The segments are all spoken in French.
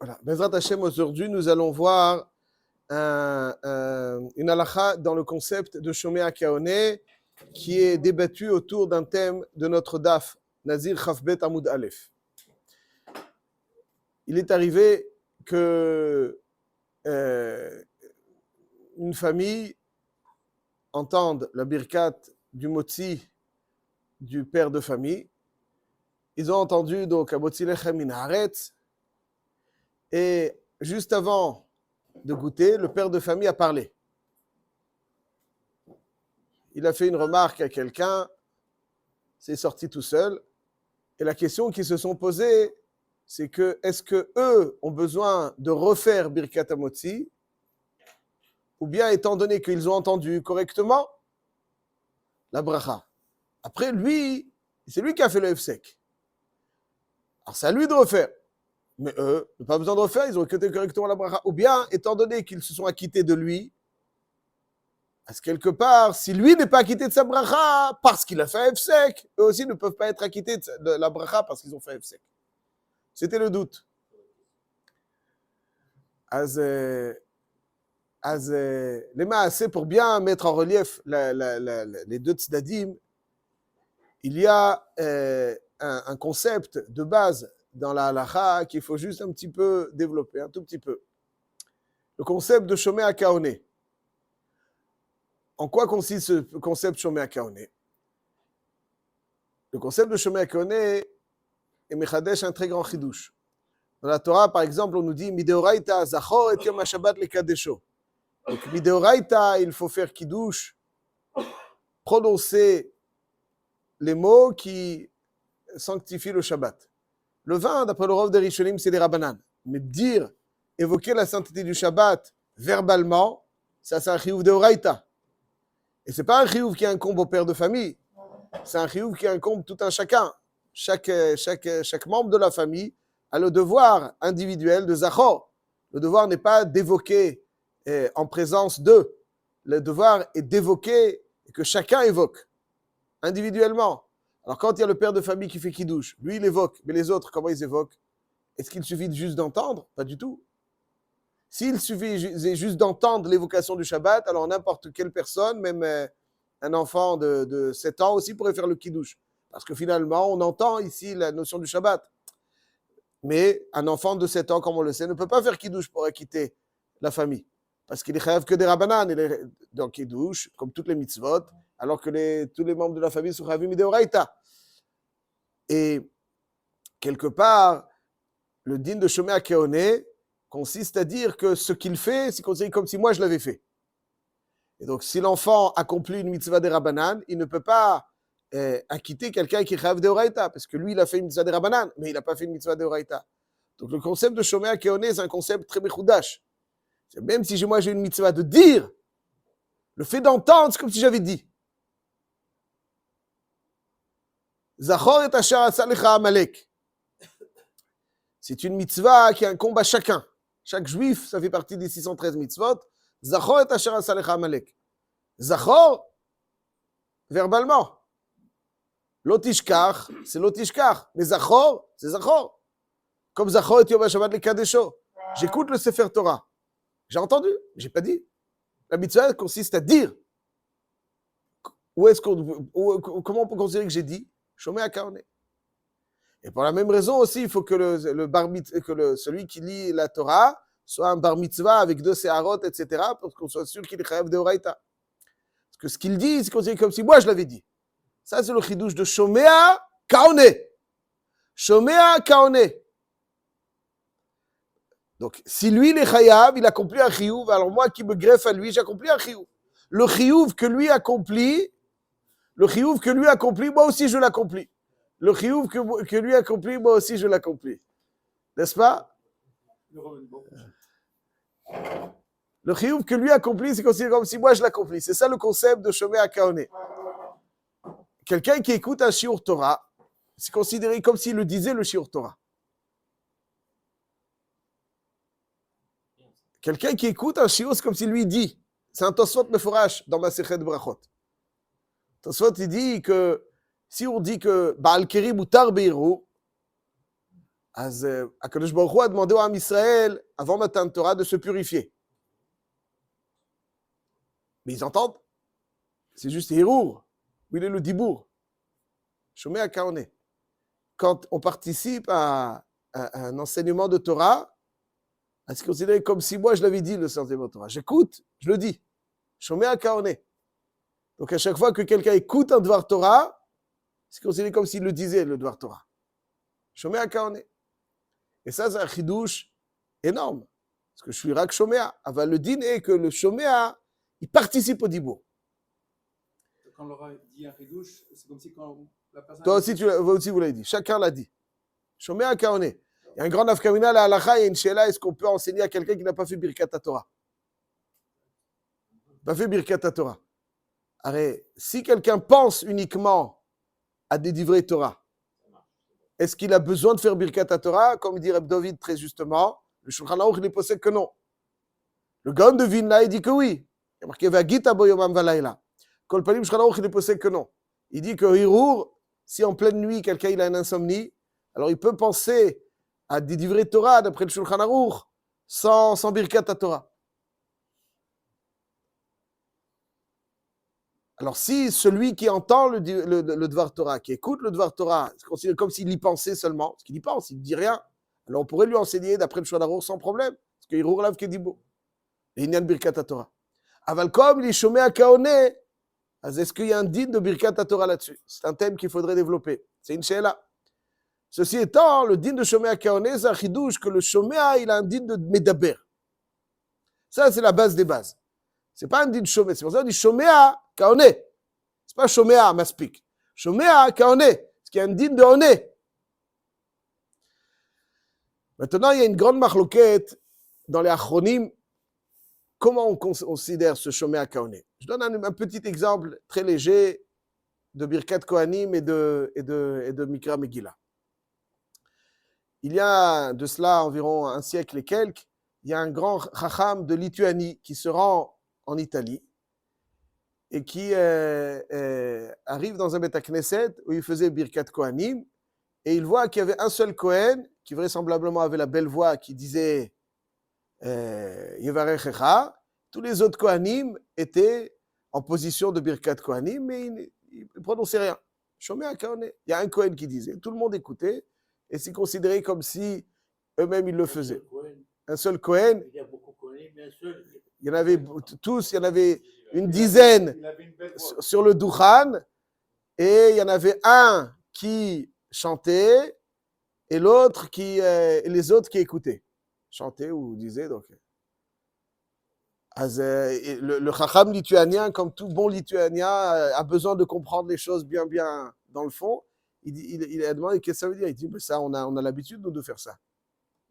Voilà. Bezrat Hashem, aujourd'hui, nous allons voir une halakha dans le concept de Shomei HaKaoneh qui est débattu autour d'un thème de notre daf, Nazir Chafbet Amoud Aleph. Il est arrivé que une famille entende la birkat du motzi du père de famille. Ils ont entendu donc Motzi Lechem min haaretz. Et juste avant de goûter, le père de famille a parlé. Il a fait une remarque à quelqu'un, c'est sorti tout seul. Et la question qu'ils se sont posées, c'est que est-ce que eux ont besoin de refaire Birkat HaMotzi, ou bien étant donné qu'ils ont entendu correctement la bracha. Après, lui, c'est lui qui a fait le Hefsek. Alors c'est à lui de refaire. Mais eux, n'ont pas besoin de refaire, ils ont écouté correctement la bracha. Ou bien, étant donné qu'ils se sont acquittés de lui, parce que quelque part, si lui n'est pas acquitté de sa bracha parce qu'il a fait un Hefsek, eux aussi ne peuvent pas être acquittés de la bracha parce qu'ils ont fait un Hefsek. C'était le doute. Les maaseh, pour bien mettre en relief les deux tzdadim, il y a un concept de base dans la halakha qu'il faut juste un petit peu développer, un tout petit peu. Le concept de Shomei HaKaoneh. En quoi consiste ce concept Shomei HaKaoneh? Le concept de Shomei HaKaoneh est mechadesh un très grand chidouche. Dans la Torah, par exemple, on nous dit Mideoraita zachor et yom HaShabbat lekadesho. Donc, Mideoraita, il faut faire kiddush, prononcer les mots qui sanctifient le Shabbat. Le vin, d'après le Rav des Rishonim, c'est des Rabbanan. Mais dire, évoquer la sainteté du Shabbat verbalement, ça c'est un chiyuv de Oraita. Et c'est pas un chiyuv qui incombe au père de famille, c'est un chiyuv qui incombe tout un chacun. Chaque membre de la famille a le devoir individuel de Zachor. Le devoir n'est pas d'évoquer en présence d'eux. Le devoir est d'évoquer et que chacun évoque individuellement. Alors quand il y a le père de famille qui fait kiddush, lui il évoque, mais les autres, comment ils évoquent? Est-ce qu'il suffit juste d'entendre? Pas du tout. S'il suffit juste d'entendre l'évocation du Shabbat, alors n'importe quelle personne, même un enfant de 7 ans aussi pourrait faire le kiddush. Parce que finalement, on entend ici la notion du Shabbat. Mais un enfant de 7 ans, comme on le sait, ne peut pas faire kiddush pour acquitter la famille. Parce qu'il est chayav que des rabbanan. Il est dans kiddush, comme toutes les mitzvot, alors que tous les membres de la famille sont chayavim mideoraita. Et quelque part, le din de Shomei HaKaoneh consiste à dire que ce qu'il fait, c'est considéré comme si moi je l'avais fait. Et donc, si l'enfant accomplit une mitzvah des rabbanan, il ne peut pas acquitter quelqu'un qui est chayav deoraita, parce que lui, il a fait une mitzvah des rabbanan, mais il n'a pas fait une mitzvah deoraita. Donc, le concept de Shomei HaKaoneh, c'est un concept très mechoudash. Même si moi j'ai une mitzvah de dire, le fait d'entendre, c'est comme si j'avais dit. Zachor et asher asa lecha Amalek. C'est une mitzvah qui incombe à chacun. Chaque juif, ça fait partie des 613 mitzvot. Zachor et asher asa lecha Amalek. Zachor, verbalement. Lotishkach, c'est lotishkach. Mais Zachor, c'est Zachor. Comme Zachor et Yom HaShabbat lekadesho. J'écoute le Sefer Torah. J'ai entendu, j'ai pas dit. La mitzvah consiste à dire. Comment on peut considérer que j'ai dit? Shomei HaKaoneh. Et pour la même raison aussi, il faut que celui qui lit la Torah soit un bar mitzvah avec 2 séharot, etc., pour qu'on soit sûr qu'il est chayav deoraita. Parce que ce qu'il dit, c'est considéré comme si moi je l'avais dit. Ça, c'est le chidouche de Shomei HaKaoneh. Shomei HaKaoneh. Donc, si lui, il est chayav, il accomplit un chiyuv, alors moi qui me greffe à lui, j'accomplis un chiyuv. Le chiyuv que lui accomplit, moi aussi je l'accomplis. Le chiyuv que lui accomplit, moi aussi je l'accomplis. N'est-ce pas? Le chiyuv que lui accomplit, c'est considéré comme si moi je l'accomplis. C'est ça le concept de Shomei HaKaoneh. Quelqu'un qui écoute un shiur Torah, c'est considéré comme s'il le disait le shiur Torah. Quelqu'un qui écoute un shiur, c'est comme s'il lui dit. C'est un Tosfot meforash dans Masechet Brachot. Tosfot, il dit que si on dit que Baal Keri mutar beiru, Akadosh Baruch Hu a demandé au Ham Israël, avant Matan Torah, de se purifier. Mais ils entendent. C'est juste Hirour. Où il est le Dibour. Shomé à Kaone. Quand on participe à un enseignement de Torah, c'est considéré comme si moi je l'avais dit, le enseignement de Torah. J'écoute, je le dis. Shomé à Kaone. Donc à chaque fois que quelqu'un écoute un Dvar Torah, c'est considéré comme s'il le disait, le Dvar Torah. Shomé à Kaone. Et ça, c'est un chidouche énorme. Parce que je suis rak Shoméa. Aval le din est que le Shoméa, il participe au Dibour. Quand on leur a dit un chidouche, c'est comme si quand la personne... Toi aussi, vous l'avez dit. Chacun l'a dit. Shoméa Kaone. Il y a un grand nafkamina à la halakha, il y a une shéla, est-ce qu'on peut enseigner à quelqu'un qui n'a pas fait Birkat Torah? Pas fait Birkat Torah. Arrête, si quelqu'un pense uniquement à des divrei Torah, est-ce qu'il a besoin de faire Birkat Torah? Comme dit Reb David très justement, le Shulchan Aruch il possède que non. Le Gaon de Vilna il dit que oui. Il y a marqué Vagita bo yomam valayla. Kol panim Shulchan Aruch il possède que non. Il dit que Hirour, si en pleine nuit quelqu'un il a une insomnie, alors il peut penser à des divrei Torah d'après le Shulchan Aruch sans Birkat Torah. Alors si celui qui entend le Dvar Torah, qui écoute le Dvar Torah, c'est considéré comme s'il y pensait seulement, parce qu'il y pense, il ne dit rien, alors on pourrait lui enseigner d'après le Shulchan Aruch sans problème, parce qu'il Hirour lav kedibo. Et il y a une Birkat Torah. Aval comme il est chômé à Kaone, est-ce qu'il y a un din de Birkat Torah là-dessus? C'est un thème qu'il faudrait développer. C'est une sheila. Ceci étant, le din de chômé à Kaone, c'est un chidouche que le chômé il a un din de Medaber. Ça, c'est la base des bases. C'est pas un din de chômé. C'est pour ça qu'on dit chômé à Kaone. C'est pas chômé à Maspik. Chômé à Kaone. Parce qu'il y a un din de Oné. Maintenant, il y a une grande marloquette dans les achronim. Comment on considère ce chômé à Kaone? Je donne un petit exemple très léger de Birkat Kohanim et de Mikra Megillah. Il y a de cela environ un siècle et quelques, il y a un grand chacham de Lituanie qui se rend en Italie et qui arrive dans un Beth Knesset où il faisait Birkat Kohanim et il voit qu'il y avait un seul Kohen qui vraisemblablement avait la belle voix qui disait Yevarechecha. Tous les autres Kohanim étaient en position de Birkat Kohanim, mais ils ne prononçaient rien. Shomé à Kaone. Il y a un Kohen qui disait, tout le monde écoutait, et c'est considéré comme si eux-mêmes ils le faisaient. Un seul Kohen. Il y a beaucoup de Kohanim, mais un seul. Il y en avait tous, il y en avait une dizaine sur le Duchan, et il y en avait un qui chantait, et l'autre et les autres qui écoutaient. Chantaient ou disaient, donc. Le chacham lituanien, comme tout bon lituanien, a besoin de comprendre les choses bien dans le fond. Il a demandé qu'est-ce que ça veut dire. Il dit, mais ça, on a l'habitude de faire ça.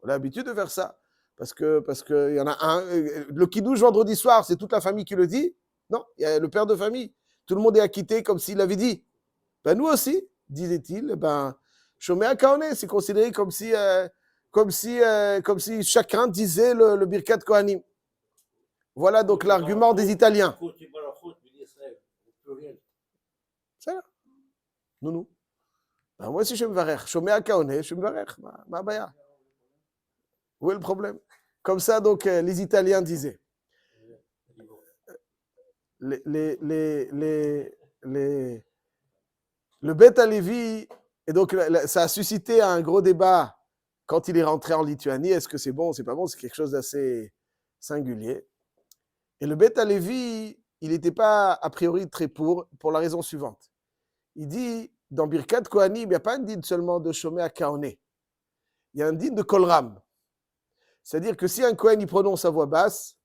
On a l'habitude de faire ça. Parce que il y en a un. Le kidouche vendredi soir, c'est toute la famille qui le dit. Non, il y a le père de famille. Tout le monde est acquitté comme s'il l'avait dit. Ben nous aussi, disait-il, Shomé à Kaone, c'est considéré comme si chacun disait le Birkat Kohanim. Voilà donc l'argument des Italiens. C'est là. Non. Moi aussi, je me varer. Je me mets à Kaone, je me varer. Ma baya. Où est le problème? Comme ça, donc, les Italiens disaient. Le Beth Alevi, et donc ça a suscité un gros débat quand il est rentré en Lituanie. Est-ce que c'est bon, c'est pas bon? C'est quelque chose d'assez singulier. Et le Beth Alevi, il n'était pas a priori très pour la raison suivante. Il dit, dans Birkat Kohanim, il n'y a pas un din seulement de Shomé à Kaone. Il y a un din de Kolram. C'est-à-dire que si un Kohen il prononce sa voix basse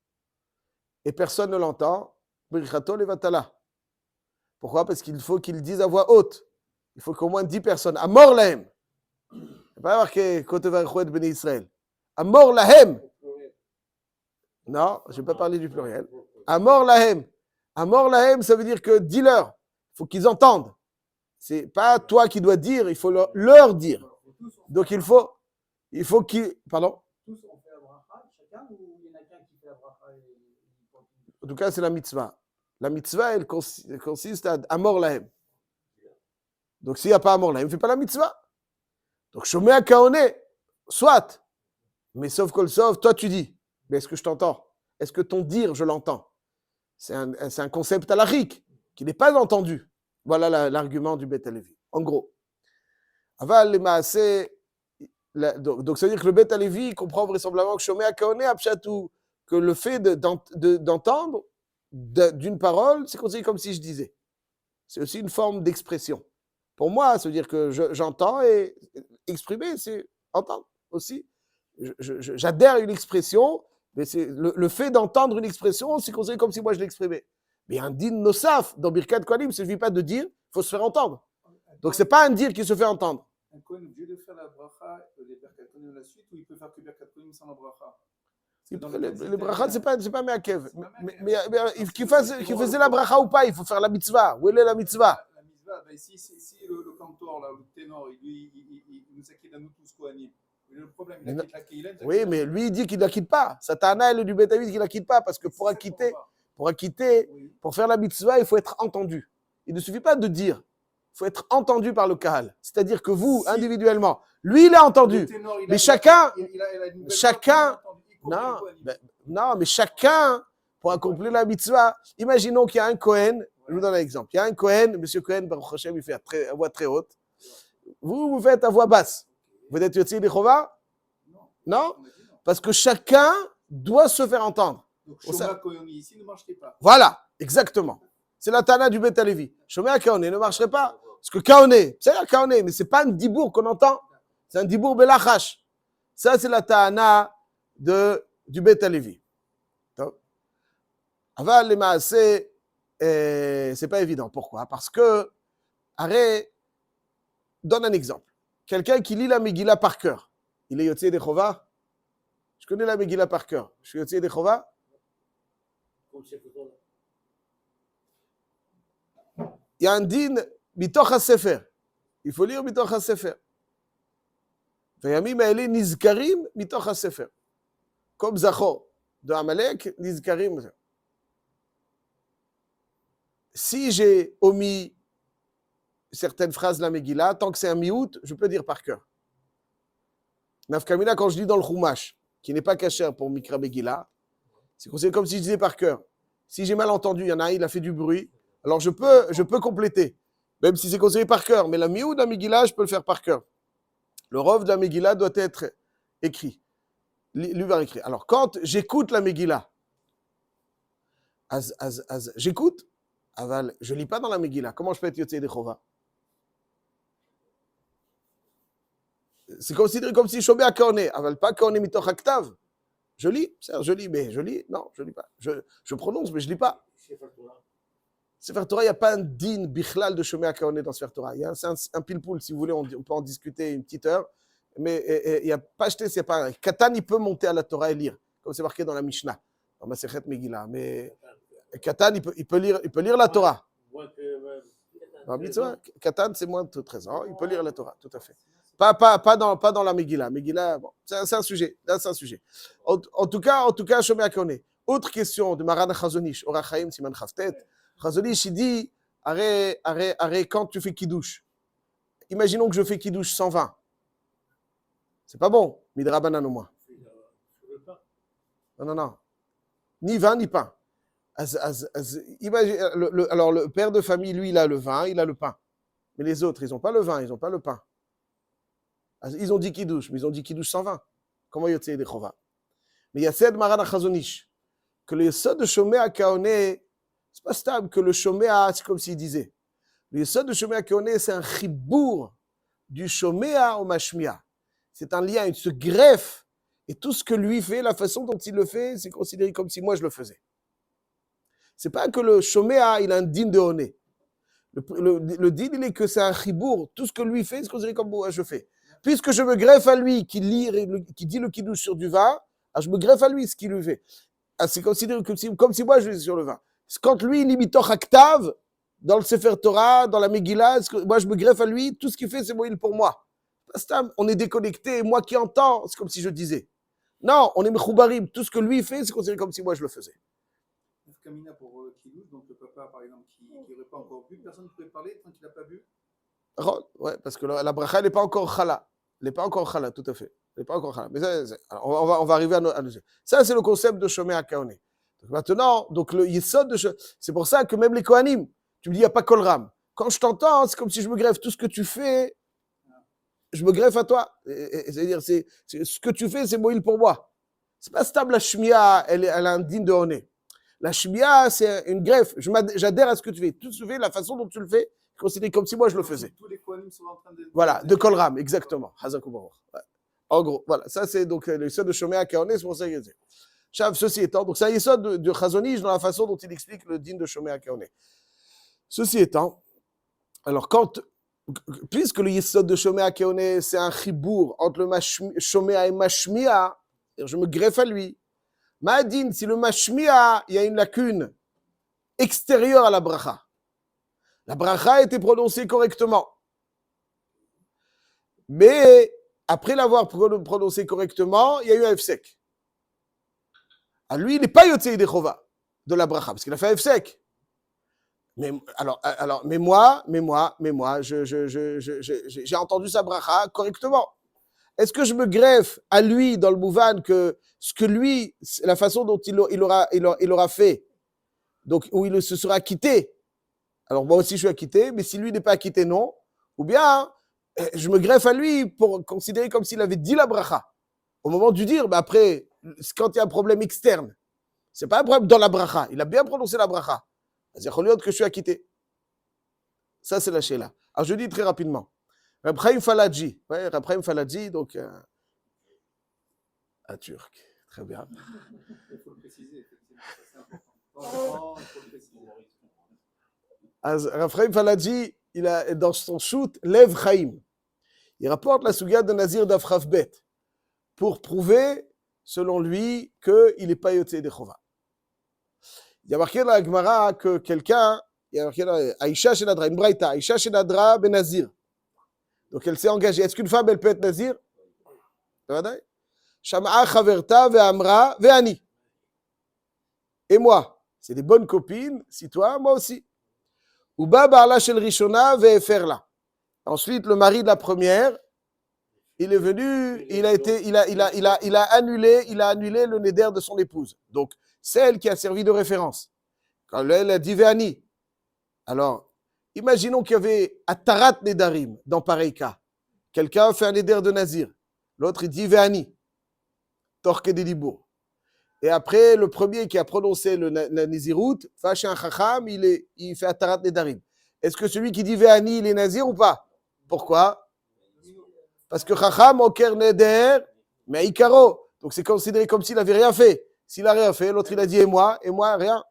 et personne ne l'entend, Birkato levatala. Pourquoi? Parce qu'il faut qu'il dise à voix haute. Il faut qu'au moins 10 personnes. Amor lahem. Il n'y a pas marqué Kotevarchouet Bnei Israël. Amor lahem. Non, je ne vais pas parler du pluriel. Amor lahem. Amor lahem, ça veut dire que dis-leur. Il faut qu'ils entendent. C'est pas toi qui dois dire, il faut leur dire. Donc il faut qu'ils. Pardon? Tous ont fait la bracha, chacun, ou il y en a qu'un qui fait la bracha En tout cas, c'est la mitzvah. La mitzvah, elle consiste à Amor lahem. Donc s'il n'y a pas Amor lahem, il ne fait pas la mitzvah. Donc Shomé à Kaone, Soit, mais sauf que le sauf, toi tu dis, mais est-ce que je t'entends? Est-ce que ton dire, je l'entends? C'est un concept halachique qui n'est pas entendu. Voilà l'argument du Beth Halevi. En gros. Aval les maaseh, donc ça veut dire que le Beth Halevi comprend vraisemblablement que Shomea Kaone Apshatou, que le fait d'entendre d'une parole, c'est considéré comme si je disais. C'est aussi une forme d'expression. Pour moi, ça veut dire que j'entends et exprimer, c'est entendre aussi. J'adhère à une expression, mais c'est le fait d'entendre une expression, c'est considéré comme si moi je l'exprimais. Mais un din nosaf dans Birkat Kohanim, il ne suffit pas de dire, il faut se faire entendre. Donc ce n'est pas un dire qui se fait entendre. Un Kohen est obligé de faire la bracha, les Birkat Kohanim la suite, ou il peut faire que Birkat Kohanim sans la bracha? Les brachas, c'est pas meakev. Mais qu'il faisait la bracha ou pas, il faut faire la mitzvah. Où est la mitzvah? La mitzvah, ben, si le cantor, là, le ténor, il nous acquitte à nous tous Kohanim. Le problème, il acquitte la Keilen. Oui, mais lui, il dit qu'il ne la quitte pas. Satana, elle est du Beth Halevi qu'il ne la quitte pas. Parce que pour acquitter, pour faire la mitzvah, il faut être entendu. Il ne suffit pas de dire. Il faut être entendu par le Kahal. C'est-à-dire que vous, individuellement, lui, il est entendu. Mais chacun, non, mais chacun, pour accomplir la mitzvah, imaginons qu'il y a un Kohen, je vous donne un exemple. Il y a un Kohen, monsieur Kohen, Baruch Hashem, il fait à voix très haute. Vous faites à voix basse. Vous êtes Yotzei Dechova? Non? Parce que chacun doit se faire entendre. Donc, Shoma Koyoni ici ne marcherait pas. Voilà, exactement. C'est la Tana du Beth Halevi. Shomea Kaone ne marcherait pas. Parce que Kaone, c'est la Kaone, mais ce n'est pas un dibour qu'on entend. C'est un dibour Belachash. Ça, c'est la Tana du Beth Halevi. Aval les maaseh, c'est pas évident. Pourquoi? Parce que, arrête, donne un exemple. Quelqu'un qui lit la Megillah par cœur, il est Yotzei Dechova? Je connais la Megillah par cœur. Je suis Yotzei Dechova? Il y a un din mitoch ha-sefer. Il faut lire mitoch ha-sefer. Vayamim ha'ele nizkarim mitoch ha-sefer. Comme Zachor de Amalek, nizkarim. Si j'ai omis certaines phrases de la Megillah, tant que c'est un miout, je peux dire par cœur. Nafkamina, quand je lis dans le Chumash, qui n'est pas kasher pour Mikra Megillah, c'est considéré comme si je disais par cœur. Si j'ai mal entendu, il y en a un, il a fait du bruit, alors je peux compléter, même si c'est considéré par cœur. Mais la miout de la Megillah, je peux le faire par cœur. Le rov de la Megillah doit être écrit. Lui va écrire. Alors, quand j'écoute la Megillah, j'écoute, aval, je ne lis pas dans la Megillah. Comment je peux être Yotzei Dechova? C'est considéré comme si Shomea Kaone, aval pas Kaone mitoch haktav. Je lis, mais je lis, non, je lis pas. Je prononce, mais je lis pas. Sefer Torah, il n'y a pas un din bichlal de Shomea Kaone dans Sefer Torah. C'est un pile-poule, si vous voulez, on peut en discuter une petite heure. Mais il n'y a pas acheté, c'est pas. Katan, il peut monter à la Torah et lire, comme c'est marqué dans la Mishnah, dans Masechet Megillah. Mais Katan, il peut lire la Torah. Katan, c'est moins de 13 ans, il peut lire la Torah, tout à fait. Pas dans la Megillah. Megillah, bon, c'est un sujet. En tout cas, Shomea Kaone. Autre question de Maran Chazonish, Orach Chaim Siman Chavtet. Chazonish, il dit, arrête, quand tu fais Kiddush. Imaginons que je fais Kiddush 120. C'est pas bon, midrabanan au moins. Non. Ni vin, ni pain. Alors, le père de famille, lui, il a le vin, il a le pain. Mais les autres, ils n'ont pas le vin, ils n'ont pas le pain. Ils ont dit Kiddush, mais ils ont dit Kiddush 120. Comment Yotzei Dechova? Mais il y a cette Maran Chazonish, que le Yesod de Shomea Kaone, c'est pas stable, que le Shomea, c'est comme s'il disait. Le Yesod de Shomea Kaone, c'est un chibour du Shomea au Mashmia. C'est un lien, il se greffe. Et tout ce que lui fait, la façon dont il le fait, c'est considéré comme si moi je le faisais. C'est pas que le Shomea, il a un din de honné. Le din, il est que c'est un chibour. Tout ce que lui fait, c'est considéré comme moi je fais. Puisque je me greffe à lui, qui dit le kiddush sur du vin, je me greffe à lui ce qu'il lui fait. C'est considéré comme si moi je suis sur le vin. Quand lui, il imite Haktav, dans le Sefer Torah, dans la Megillah, moi je me greffe à lui, tout ce qu'il fait, c'est moi, pour moi. On est déconnecté, moi qui entends, c'est comme si je disais. Non, on est mechoubarim, tout ce que lui fait, c'est considéré comme si moi je le faisais. Kamina pour Kiddush, donc le papa par exemple qui n'aurait pas encore bu, personne ne pourrait parler tant qu'il n'a pas bu. Ouais, parce que la bracha n'est pas encore chala. Il n'est pas encore chala, tout à fait. Il n'est pas encore chala. Mais alors, on va arriver à nos. Ça, c'est le concept de Shomea Kaoné. Donc maintenant, donc le yesod c'est pour ça que même les Kohanim, tu me dis, il n'y a pas Kolram. Quand je t'entends, c'est comme si je me greffe. Tout ce que tu fais, je me greffe à toi. C'est-à-dire, ce que tu fais, c'est Moïl pour moi. C'est pas stable, la Shmia, elle a un digne de honné. La Shmia, c'est une greffe. J'adhère à ce que tu fais. Tout ce que tu fais, la façon dont tu le fais, considéré comme si moi je le faisais. Tous les Kohanim sont en train de... Voilà, de Kolram, exactement. Hazakou Baruch. Ouais. En gros, voilà. Ça, c'est donc le yesod de Shomea Kaoné, c'est pour ça qu'il dit. Ceci étant, donc c'est un yesod de Chazonish dans la façon dont il explique le din de Shomea Kaoné. Ceci étant, alors puisque le yesod de Shomea Kaoné, c'est un chibour entre le Shomea et Mashmia, je me greffe à lui. Ma'adin, si le Mashmia, il y a une lacune extérieure à la bracha. La bracha a été prononcée correctement. Mais après l'avoir prononcée correctement, il y a eu un F-sec. À lui, il n'est pas Yotzei Dechova de la bracha, parce qu'il a fait un F-sec. Mais moi, j'ai entendu sa bracha correctement. Est-ce que je me greffe à lui dans le mouvan que ce que lui, la façon dont il aura fait, donc où il se sera acquitté, alors moi aussi je suis acquitté, mais si lui n'est pas acquitté, non, ou bien je me greffe à lui pour considérer comme s'il avait dit la bracha. Au moment du dire, après, quand il y a un problème externe, c'est pas un problème dans la bracha, il a bien prononcé la bracha. C'est-à-dire que je suis acquitté. Ça, c'est la shéla. Alors, je dis très rapidement. Reb Chaim Faladji. Ouais, Reb Chaim Faladji, donc, un Turc. Très bien. Il faut le préciser, effectivement. C'est important. Il faut le préciser. Reb Chaim Faladji, il a, dans son shoot, Lev Chaim. Il rapporte la souga de Nazir d'Afrafbet pour prouver, selon lui, qu'il n'est pas Yotzei Dechova. Il y a marqué dans la Gemara que quelqu'un, il y a marqué dans Aïcha Shenadra, une braïta, Aïcha Shenadra ben Nazir. Donc elle s'est engagée. Est-ce qu'une femme, elle peut être Nazir? Shama'a Chaverta ve'amra ve'ani. Et moi, c'est des bonnes copines, si toi, moi aussi. Uba ba'ala shel Rishona ve'eferla. Ensuite, le mari de la première, il est venu, il a annulé le neder de son épouse. Donc, celle qui a servi de référence. Quand elle a dit Ve'ani. Alors, imaginons qu'il y avait Atarat Nedarim dans pareil cas. Quelqu'un fait un neder de Nazir. L'autre, il dit Ve'ani. Torque des Libour. Et après, le premier qui a prononcé la Nézirout, fâché un Chacham, il fait Atarat Nedarim. Est-ce que celui qui dit Ve'ani, il est Nazir ou pas? Pourquoi? Parce que Chacham, Oker Neder, mais Ikaro. Donc c'est considéré comme s'il n'avait rien fait. S'il n'a rien fait, l'autre il a dit et moi, rien.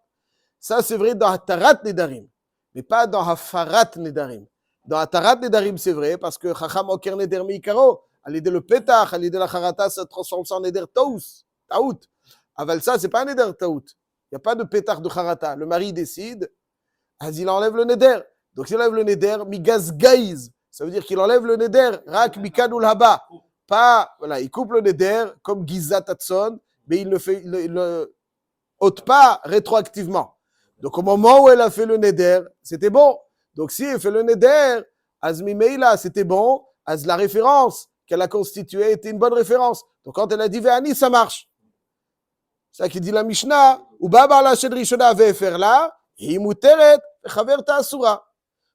Ça c'est vrai dans Hatarat Nedarim, mais pas dans Hafarat Nedarim. Dans Hatarat Nedarim c'est vrai parce que Chacham Oker Neder mais Ikaro, à l'idée le Petach, à l'idée la Charata, ça transforme ça en Neder Taout. Aval ça, c'est pas un Neder Taout. Il n'y a pas de Petach de Charata. Le mari décide, il enlève le Neder. Donc s'il enlève le Neder, Migaz Gaiz. Ça veut dire qu'il enlève le neder, rak mikadul haba. Pas, voilà, il coupe le neder comme Giza Tatson, mais il ne ôte pas rétroactivement. Donc au moment où elle a fait le neder, c'était bon. Donc si elle fait le neder, Azmi Meila, c'était bon, la référence qu'elle a constituée était une bonne référence. Donc quand elle a dit Ve'ani, ça marche. C'est ça qui dit la Mishnah, ou Baba la Shedri Shona ve'efer la, hi muteret, chaverta asura.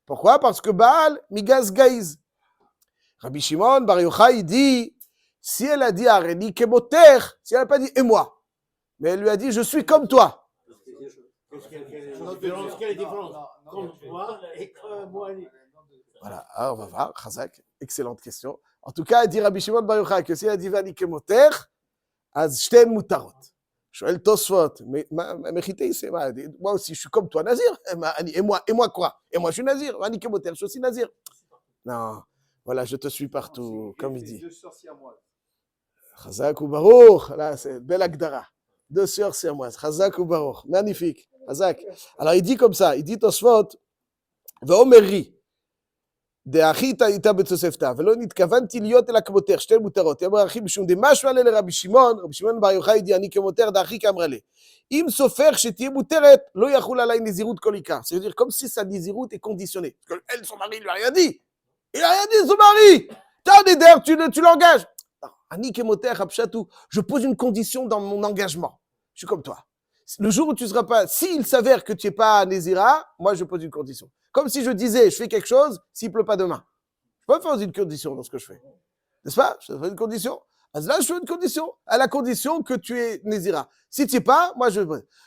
Pourquoi? Parce que Baal, Migaz Gaiz. Rabbi Shimon Bar Yochai, il dit, si elle a dit Areni Kemoter, si elle n'a pas dit et moi, mais elle lui a dit je suis comme toi. Quelle est la différence comme toi et comme moi? Voilà, alors on va voir, Chazak, excellente question. En tout cas, il dit Rabbi Shimon Bar Yochai que si elle a dit Areni Kemoter, az shten mutarot. Shoel Tosfot, mais Mechité, c'est moi aussi, je suis comme toi, Nazir. Et moi quoi? Et moi, je suis Nazir. Areni Kemoter, je suis aussi Nazir. Non, voilà, je te suis partout, comme il dit. Deux sœurs siamoises. Chazak ou Baruch, là, c'est belle Agdara. Deux sœurs siamoises, Chazak ou Baruch, magnifique. Chazak. Alors, il dit comme ça, il dit Tosfot, Ve'omeri. דאחית הייתה בתוספתא, ולא נתכוונתי להיות אלא כמותך, שתי מותרות. אמר אחי משום דמשמע עלה לרבי שמעון, רבי שמעון בר יוחאי די אני כמותר, דאחי כאמרה לי. אם סופר שתהיה מותרת, לא יחול עליי נזירות כל עיקר. C'est-à-dire comme si sa נזירות est conditionnée. Parce qu'elle, son mari, il lui a rien dit. Il a rien dit, son mari. Tu as des der, tu l'engages. Annick et Moter, Apchatou, je pose une condition dans mon engagement. Je suis comme toi. Le jour où tu ne seras pas, s'il s'avère que tu n'es pas Nézira, moi je pose une condition. Comme si je disais, je fais quelque chose, s'il ne pleut pas demain. Je peux faire une condition dans ce que je fais. N'est-ce pas? Je fais une condition. Là, je fais une condition. À la condition que tu es Nézira. Si tu n'es pas, moi je.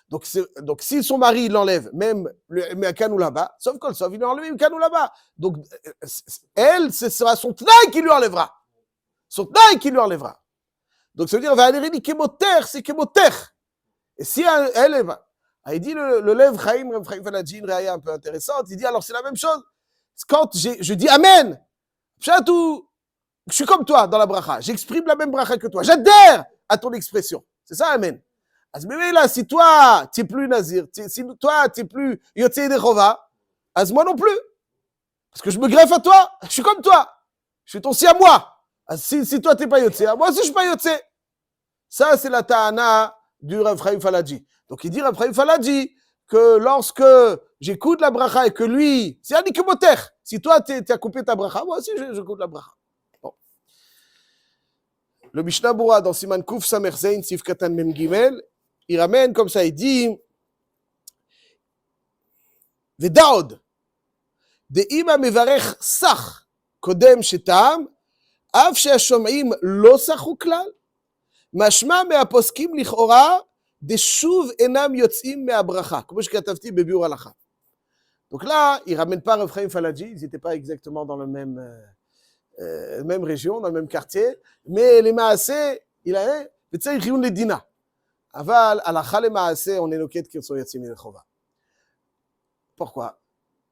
Donc si son mari l'enlève, même le canou là-bas, sauf qu'on le sauve, il lui enlève le canou là-bas. Donc, elle, ce sera son tnaï qui lui enlèvera. Son tnaï qui lui enlèvera. Donc ça veut dire, va aller rédiquer Kemoter, c'est Kemoter. Et si elle va. Il dit le Lev Chaim Faladji, une réaïa un peu intéressante, il dit alors c'est la même chose. Quand je dis Amen, je suis comme toi dans la bracha, j'exprime la même bracha que toi, j'adhère à ton expression. C'est ça Amen. Mais là, si toi, tu n'es plus Nazir, si toi, tu n'es plus Yotzei Dechova, moi non plus. Parce que je me greffe à toi, je suis comme toi. Je suis ton siamois. Si toi, tu n'es pas Yotzei, moi aussi je ne suis pas Yotzei. Ça, c'est la ta'ana du Rav Chaim Faladji. Donc il dit Rav Chaim Faladji que lorsque j'écoute la bracha et que lui, c'est Annick Moter. Si toi, tu as coupé ta bracha, moi aussi j'écoute la bracha. Bon. Le Mishnah Bura dans Siman Kuf Samer Zein Sif Katan Mem Gimel, il ramène comme ça, il dit Vedaod De'ima Mevarech Sach Kodem Shetam Av She'ashom'im Lo Sachu Klal משמע מהפוסקים לכאורה דשוב אינם יוצאים מהברכה, כמו שכתבתי בביאור הלכה. Donc là, il ne ramène pas Rav Chaim Faladji, ils n'étaient pas exactement dans la même région, dans le même quartier, mais les Maaseh, il a un, וצריך חיון לדינה. אבל הלכה למעשה, on est נוקט כרצו יוצאים מן החובה. Pourquoi?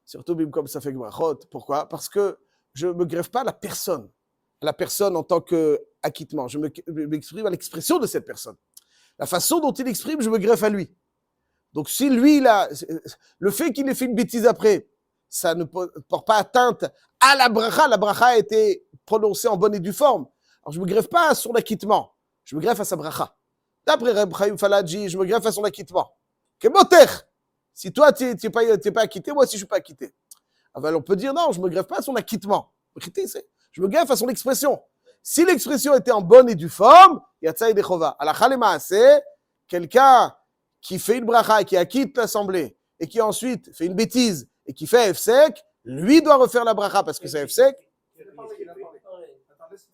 Surtout comme ça fait brachot. Pourquoi? Parce que je ne me greffe pas à la personne en tant qu'acquittement. Je m'exprime à l'expression de cette personne. La façon dont il exprime, je me greffe à lui. Donc si lui, le fait qu'il ait fait une bêtise après, ça ne porte pas atteinte à la bracha a été prononcée en bonne et due forme. Alors je ne me greffe pas à son acquittement, je me greffe à sa bracha. D'après Reb Chaim Faladji, je me greffe à son acquittement. Kemoter, si toi tu n'es pas acquitté, moi aussi je ne suis pas acquitté. Alors on peut dire non, je ne me greffe pas à son acquittement. Je me greffe à son expression. Si l'expression était en bonne et due forme, Yatsaï Dechova. Alakha le Maaseh, quelqu'un qui fait une bracha, qui acquitte l'assemblée, et qui ensuite fait une bêtise, et qui fait F-sec, lui doit refaire la bracha, parce que c'est F-sec.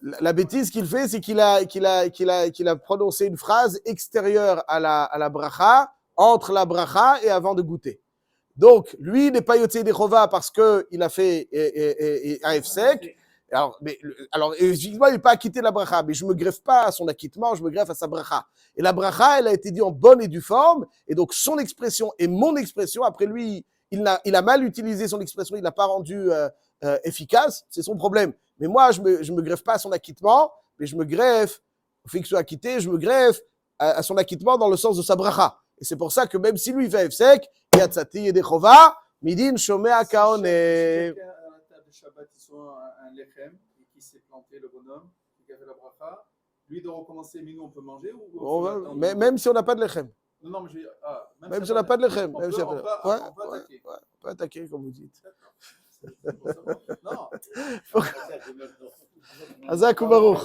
La bêtise qu'il fait, c'est qu'il a prononcé une phrase extérieure à la bracha, entre la bracha et avant de goûter. Donc, lui n'est pas Yotzei Dechova parce qu'il a fait un F-sec. Alors, effectivement, il n'est pas acquitté de la bracha, mais je ne me greffe pas à son acquittement, je me greffe à sa bracha. Et la bracha, elle a été dite en bonne et due forme, et donc son expression et mon expression, après lui, il a mal utilisé son expression, il n'a pas rendu efficace, c'est son problème. Mais moi, je me greffe pas à son acquittement, mais je me greffe, au fait qu'il soit acquitté, je me greffe à son acquittement dans le sens de sa bracha. Et c'est pour ça que même si lui il fait F-sec, il y a Tzati et Dechova, Midin Shomea Kaone. Shabbat, ils sont un lechem et qui s'est planté, le bonhomme, qui a fait la bracha. Lui doit recommencer, mais nous on peut manger ou même si on n'a pas de lechem. Non, mais même si on n'a pas de lechem. On peut attaquer, comme vous dites. Non. Hazak ou Baruch.